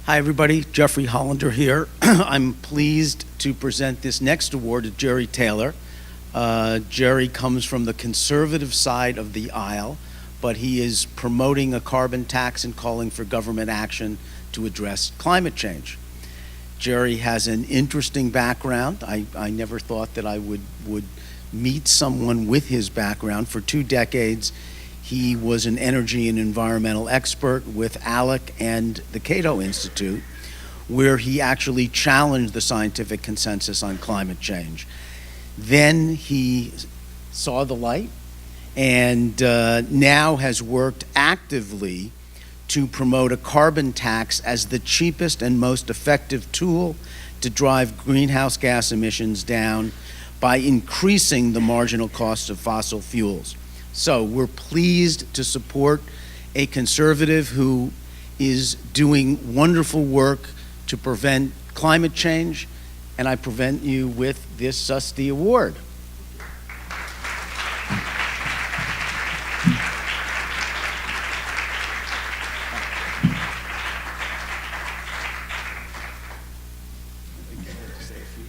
Hi, everybody. Jeffrey Hollander here. I'm pleased to present this next award to Jerry Taylor. Jerry comes from the conservative side of the aisle, but he is promoting a carbon tax and calling for government action to address climate change. Jerry has an interesting background. I never thought that I would meet someone with his background. For 2 decades, he was an energy and environmental expert with ALEC and the Cato Institute, where he actually challenged the scientific consensus on climate change. Then he saw the light and now has worked actively to promote a carbon tax as the cheapest and most effective tool to drive greenhouse gas emissions down by increasing the marginal cost of fossil fuels. So we're pleased to support a conservative who is doing wonderful work to prevent climate change, and I present you with this SUSTY Award.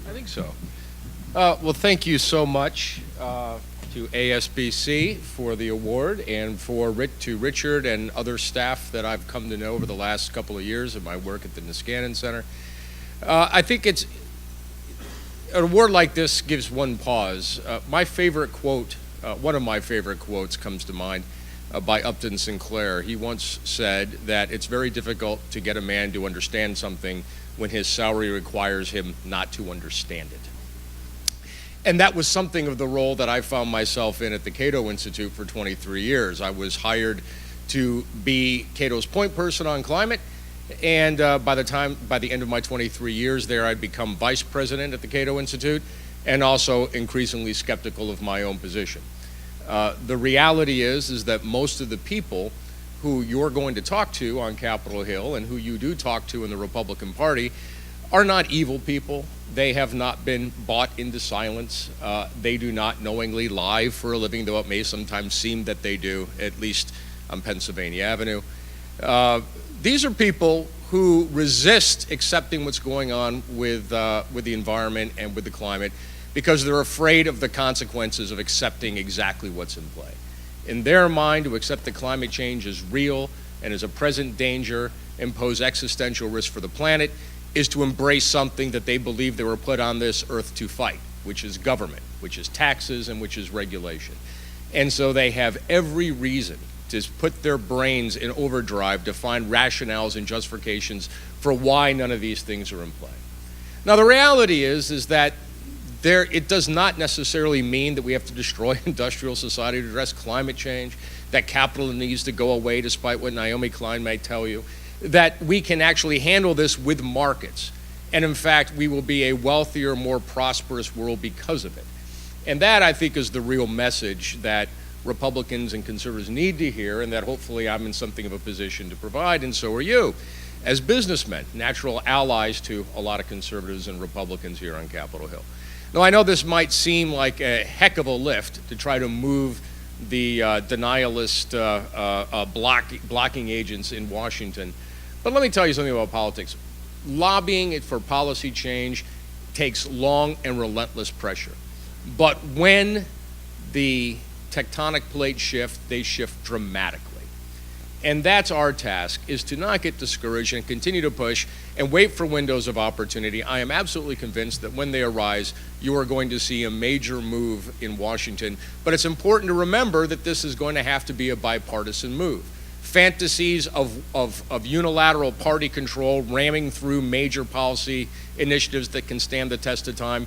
I think so. Well, thank you so much to ASBC for the award, and to Richard and other staff that I've come to know over the last couple of years of my work at the Niskanen Center. I think an award like this gives one pause. My favorite quote, one of my favorite quotes comes to mind by Upton Sinclair. He once said that it's very difficult to get a man to understand something when his salary requires him not to understand it. And that was something of the role that I found myself in at the Cato Institute for 23 years. I was hired to be Cato's point person on climate, and by the end of my 23 years there, I'd become vice president at the Cato Institute, and also increasingly skeptical of my own position. The reality is that most of the people who you're going to talk to on Capitol Hill and who you do talk to in the Republican Party are not evil people. They have not been bought into silence. They do not knowingly lie for a living, though it may sometimes seem that they do, at least on Pennsylvania Avenue. These are people who resist accepting what's going on with the environment and with the climate because they're afraid of the consequences of accepting exactly what's in play. In their mind, to accept that climate change is real and is a present danger and pose existential risk for the planet is to embrace something that they believe they were put on this earth to fight, which is government, which is taxes, and which is regulation. And so they have every reason to put their brains in overdrive to find rationales and justifications for why none of these things are in play. Now, the reality is that it does not necessarily mean that we have to destroy industrial society to address climate change, that capital needs to go away despite what Naomi Klein may tell you, that we can actually handle this with markets. And in fact, we will be a wealthier, more prosperous world because of it. And that, I think, is the real message that Republicans and conservatives need to hear, and that hopefully I'm in something of a position to provide, and so are you, as businessmen, natural allies to a lot of conservatives and Republicans here on Capitol Hill. Now, I know this might seem like a heck of a lift to try to move the denialist blocking agents in Washington, but let me tell you something about politics. Lobbying for policy change takes long and relentless pressure. But when the tectonic plates shift, they shift dramatically. And that's our task, is to not get discouraged and continue to push and wait for windows of opportunity. I am absolutely convinced that when they arise, you are going to see a major move in Washington. But it's important to remember that this is going to have to be a bipartisan move. Fantasies of unilateral party control ramming through major policy initiatives that can stand the test of time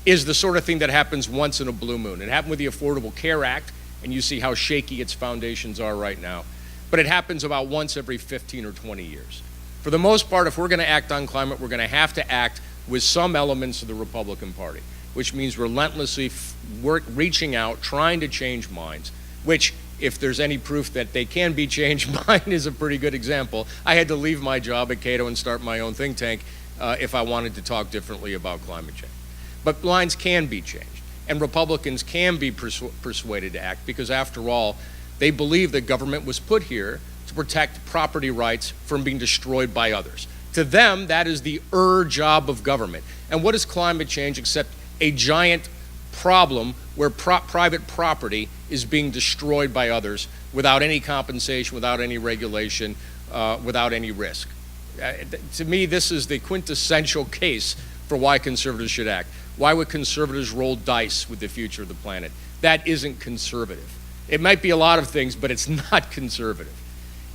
is the sort of thing that happens once in a blue moon. It happened with the Affordable Care Act, and you see how shaky its foundations are right now. But it happens about once every 15 or 20 years. For the most part, if we're going to act on climate, we're going to have to act with some elements of the Republican Party, which means relentlessly reaching out, trying to change minds, which, if there's any proof that they can be changed, mine is a pretty good example. I had to leave my job at Cato and start my own think tank if I wanted to talk differently about climate change. But minds can be changed. and Republicans can be persuaded to act, because after all, they believe that government was put here to protect property rights from being destroyed by others. To them, that is the job of government. And what is climate change except a giant problem where private property is being destroyed by others without any compensation, without any regulation, without any risk? To me, this is the quintessential case for why conservatives should act. Why would conservatives roll dice with the future of the planet? That isn't conservative. It might be a lot of things, but it's not conservative.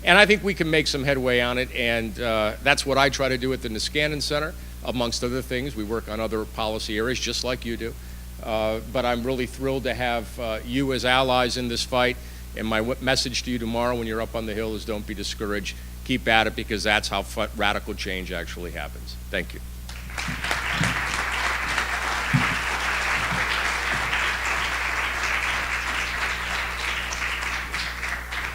And I think we can make some headway on it, and that's what I try to do at the Niskanen Center, amongst other things. We work on other policy areas, just like you do. But I'm really thrilled to have you as allies in this fight, and my message to you tomorrow when you're up on the Hill is don't be discouraged. Keep at it, because that's how radical change actually happens. Thank you.